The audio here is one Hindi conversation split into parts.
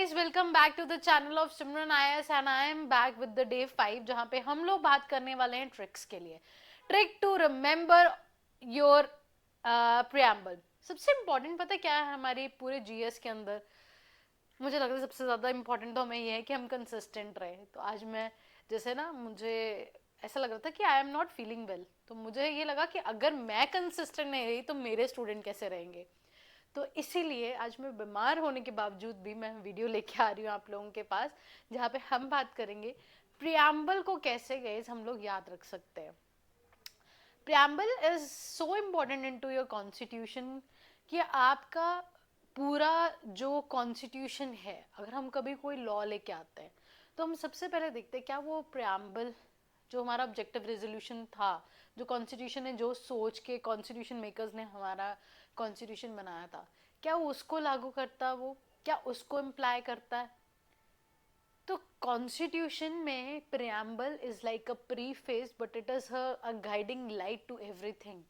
guys, welcome back to the channel of Simran IAS and I am back with the day 5 जहाँ पे हम लोग बात करने वाले हैं ट्रिक्स के लिए. Trick to remember your preamble. सबसे इम्पोर्टेंट पता है क्या है हमारी पूरे जीएस के अंदर? मुझे लगता है सबसे ज़्यादा इम्पोर्टेंट तो हमें ये है कि हम कंसिस्टेंट रहे. तो आज मैं जैसे ना मुझे ऐसा लग रहा था कि I am not feeling well, तो मुझे ये लगा कि अगर मैं कंसिस्टेंट नहीं रही तो मेरे स्टूडेंट कैसे रहेंगे. तो इसीलिए आज मैं बीमार होने के बावजूद भी मैं वीडियो लेके आ रही हूँ आप लोगों के पास, जहाँ पे हम बात करेंगे प्रियम्बल को कैसे गए हम लोग याद रख सकते हैं. Preamble is so important into your constitution कि आपका पूरा जो कॉन्स्टिट्यूशन है, अगर हम कभी कोई लॉ लेके आते हैं तो हम सबसे पहले देखते हैं क्या वो प्रियम्बल जो हमारा ऑब्जेक्टिव रेजोल्यूशन था, जो कॉन्स्टिट्यूशन है, जो सोच के कॉन्स्टिट्यूशन मेकर्स ने हमारा कॉन्स्टिट्यूशन बनाया था, क्या उसको लागू करता है, वो क्या उसको इम्प्लाई करता है. तो कॉन्स्टिट्यूशन में preamble is like a preface but it is a guiding light to everything,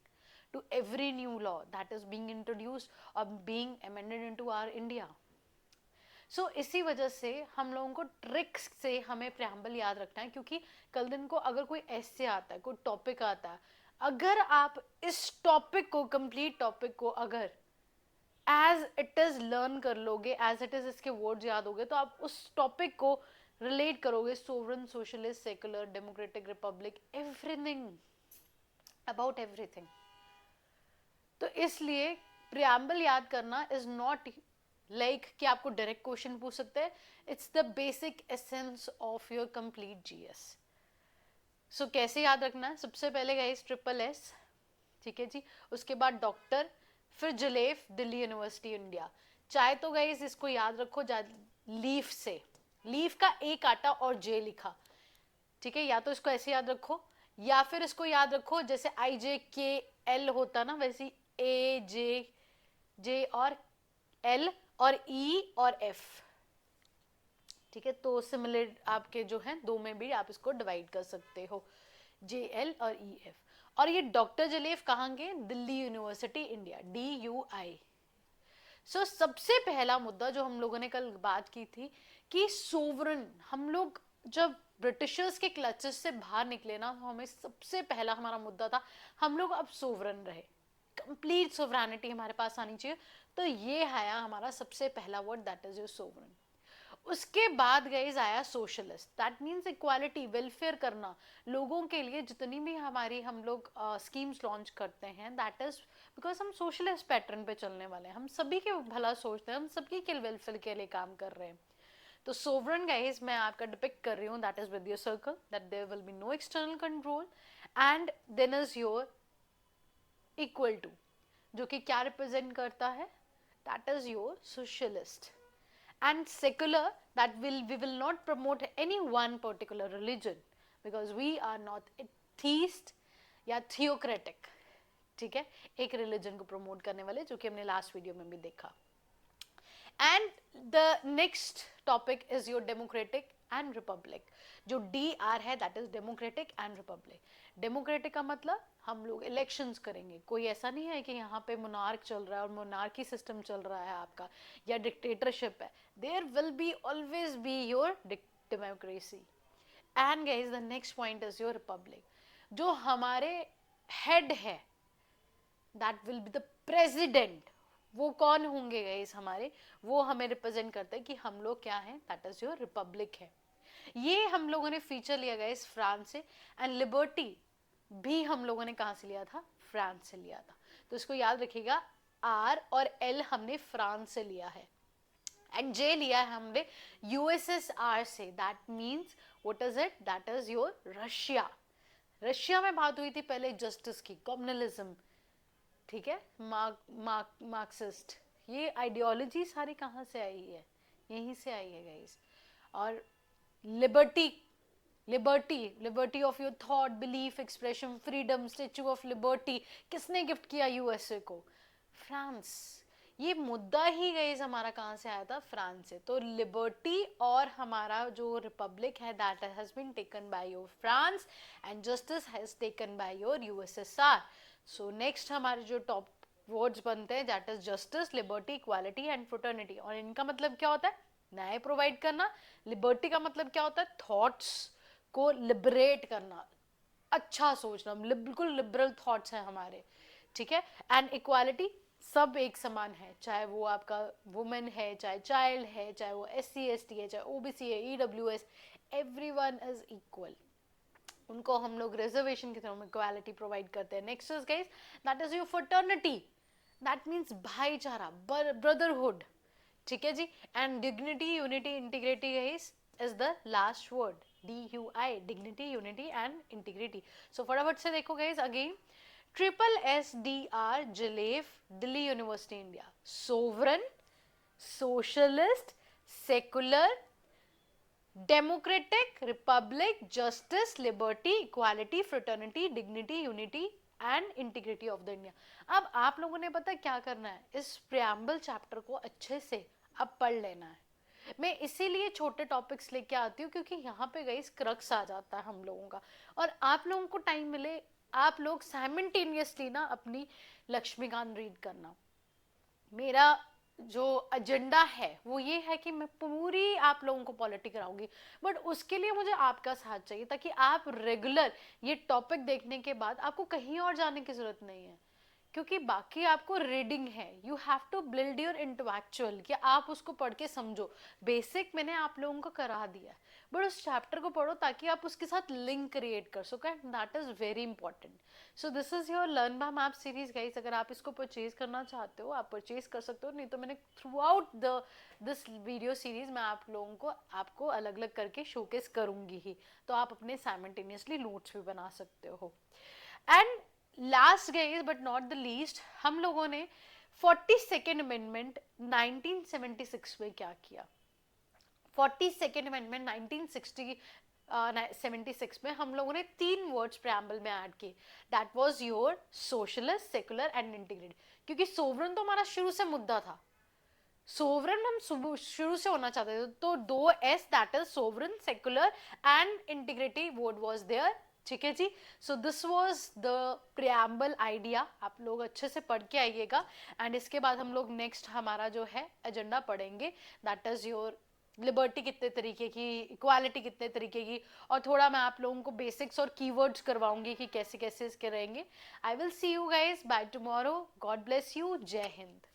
to every new law that is being introduced or being amended into our India. सो इसी वजह से हम लोगों को ट्रिक्स से हमें प्रियम्बल याद रखना है, क्योंकि कल दिन को अगर कोई ऐसे आता है, कोई टॉपिक आता है, अगर आप इस टॉपिक को, कंप्लीट टॉपिक को अगर एज इट इज लर्न कर लोगे, एज इट इज इसके वर्ड्स याद होगे, तो आप उस टॉपिक को रिलेट करोगे sovereign, socialist, secular, democratic, Republic, everything, about everything. तो इसलिए प्रियम्बल याद करना इज नॉट लाइक कि आपको डायरेक्ट क्वेश्चन पूछ सकते हैं. It's the basic essence of your complete GS. So कैसे याद रखना है? सबसे पहले गाइस ट्रिपल एस, ठीक है जी. उसके बाद डॉक्टर, फिर जलेफ, दिल्ली यूनिवर्सिटी इंडिया. चाहे तो गाइस इसको याद रखो लीफ से, लीफ का ए काटा और जे लिखा, ठीक है. या तो इसको ऐसे याद रखो, या फिर इसको याद रखो जैसे आई जे के एल होता ना, वैसे ए जे जे और एल और ई और एफ, ठीक है. तो सिमिलर आपके जो है दो में भी आप इसको डिवाइड कर सकते हो, जे एल और ई एफ. और ये डॉक्टर जलेफ कहाँ के? Delhi university India, D U I. So सबसे पहला मुद्दा जो हम लोगों ने कल बात की थी कि सोवरन, हम लोग जब ब्रिटिशर्स के क्लचेस से बाहर निकले ना, तो हमें सबसे पहला हमारा मुद्दा था हम लोग अब सोवरन रहे, कंप्लीट सोवरेनिटी हमारे पास आनी चाहिए. तो ये आया हमारा सबसे पहला word, that is your sovereign. उसके बाद गाइस आया socialist, that means equality, welfare करना लोगों के लिए. जितनी भी हमारी हम लोग स्कीम्स लॉन्च करते हैं, दैट इज बिकॉज हम सोशलिस्ट पैटर्न पे चलने वाले हैं, हम सभी के भला सोचते हैं, हम सबकी के वेलफेयर के लिए काम कर रहे हैं. तो सोवरन गाइस मैं आपका डिपिक्ट कर रही हूँ, that is with your circle, that there will be no external control, and then is your equal to, जो कि क्या रिप्रेजेंट करता है? That is your socialist. And secular, that we will not promote any one particular religion because we are not atheist या theocratic, ठीक है. एक रिलीजन को प्रमोट करने वाले, जो कि हमने लास्ट वीडियो में भी देखा. And the next topic is your democratic and Republic. जो डी आर है that is democratic and Republic. Democratic का मतलब हम लोग इलेक्शंस करेंगे. कोई ऐसा नहीं है कि यहाँ पे मोनार्क चल रहा है और मोनार्की सिस्टम चल रहा है आपका, या डिक्टेटरशिप है. There will be always be your democracy. And guys the next point is your republic. जो हमारे हेड है that will be the president. वो कौन होंगे गाइस? हमारे, वो हमें रिप्रेजेंट करते हैं कि हम लोग क्या हैं, दैट इज योर रिपब्लिक है. ये हम लोगों ने फीचर लिया गाइस फ्रांस से. एंड लिबर्टी भी हम लोगों ने कहां से लिया था? फ्रांस से लिया था. तो इसको याद रखिएगा, आर और एल हमने फ्रांस से लिया है, एंड जे लिया है हमने यूएसएसआर से. That means what is it? That is your Russia. Russia में बात हुई थी पहले जस्टिस की, कम्युनलिज्म, ठीक है, मार्क्सिस्ट. ये आइडियोलॉजी सारी कहाँ से आई है? यहीं से आई है गाइस. और liberty, liberty, liberty of your thought, belief, expression, freedom, statue of liberty किसने गिफ्ट किया यूएसए को? फ्रांस. ये मुद्दा ही गाइस हमारा कहाँ से आया था? फ्रांस से. तो लिबर्टी और हमारा जो रिपब्लिक है that has been taken by your France, and justice has taken by your USSR. So next हमारे जो टॉप वर्ड्स बनते हैं that is justice, liberty, equality and fraternity. और इनका मतलब क्या होता है? न्याय प्रोवाइड करना। लिबर्टी का मतलब क्या होता है, थॉट्स को लिबरेट करना, अच्छा सोचना, बिल्कुल लिबरल थॉट्स हैं हमारे, ठीक है। एंड इक्वालिटी, सब एक समान है, चाहे वो आपका वुमेन है, चाहे चाइल्ड है, चाहे वो SC ST है, चाहे OBC है, EWS, एवरीवन इज इक्वल, उनको हम लोग रिजर्वेशन की तरह इक्वालिटी प्रोवाइड करते हैं। Next is guys, that is your fraternity, that means भाईचारा, ब्रदरहुड, ठीक है जी। And dignity, unity, integrity guys is the last word, DUI, dignity, unity and integrity. So फटाफट से देखो गाइस अगेन, SSSDR जिलेफ, Delhi university India, sovereign, socialist, secular, democratic, republic, justice, liberty, equality, fraternity, dignity, unity and integrity of the India. अब आप लोगों ने पता क्या करना है, इस प्रियम्बल चैप्टर को अच्छे से अब पढ़ लेना है। मैं इसीलिए छोटे टॉपिक्स लेके आती हूँ क्योंकि यहाँ पे गई क्रक्स आ जाता है हम लोगों का, और आप लोगों को टाइम मिले, आप लोग साइमल्टेनियसली ना अपनी लक्ष्मीकांत रीड करना। मेरा जो एजेंडा है वो ये है कि मैं पूरी आप लोगों को पॉलिटी कराऊंगी, बट उसके लिए मुझे आपका साथ चाहिए ताकि आप रेगुलर ये टॉपिक देखने के बाद आपको कहीं और जाने की जरूरत नहीं है, क्योंकि बाकी आपको रीडिंग है, you have to build your intellectual, कि आप उसको पढ़ के समझो। बेसिक मैंने आप लोगों को करा दिया, बट उस चैप्टर को पढ़ो ताकि आप उसके साथ लिंक क्रिएट कर सको, that is very important. So this is your learn by map series guys. अगर आप इसको परचेज करना चाहते हो आप परचेज कर सकते हो, नहीं तो मैंने through out the this video series मैं आप लोगों को आपको अलग अलग करके शोकेस करूंगी ही, तो आप अपने साइमल्टेनियसली नोट्स भी बना सकते हो। And last guys but not the least, हम लोगों ने 42nd अमेंडमेंट 1976 में क्या किया। 42nd अमेंडमेंट 1976 में हम लोगों ने 3 वर्ड्स प्रेम्बल में ऐड किए, that was your socialist, secular and integrated, क्योंकि सोवरन तो हमारा शुरू से मुद्दा था, सोवरन हम शुरू से होना चाहते थे, तो 2S that is sovereign, secular and integrity word was there, ठीक है जी। So this was the preamble idea, आप लोग अच्छे से पढ़ के आइएगा। एंड इसके बाद हम लोग नेक्स्ट हमारा जो है एजेंडा पढ़ेंगे, दैट इज योर लिबर्टी कितने तरीके की, इक्वालिटी कितने तरीके की, और थोड़ा मैं आप लोगों को बेसिक्स और कीवर्ड्स करवाऊंगी कि कैसे कैसे इसके रहेंगे। I will see you guys by tomorrow, God bless you, जय हिंद।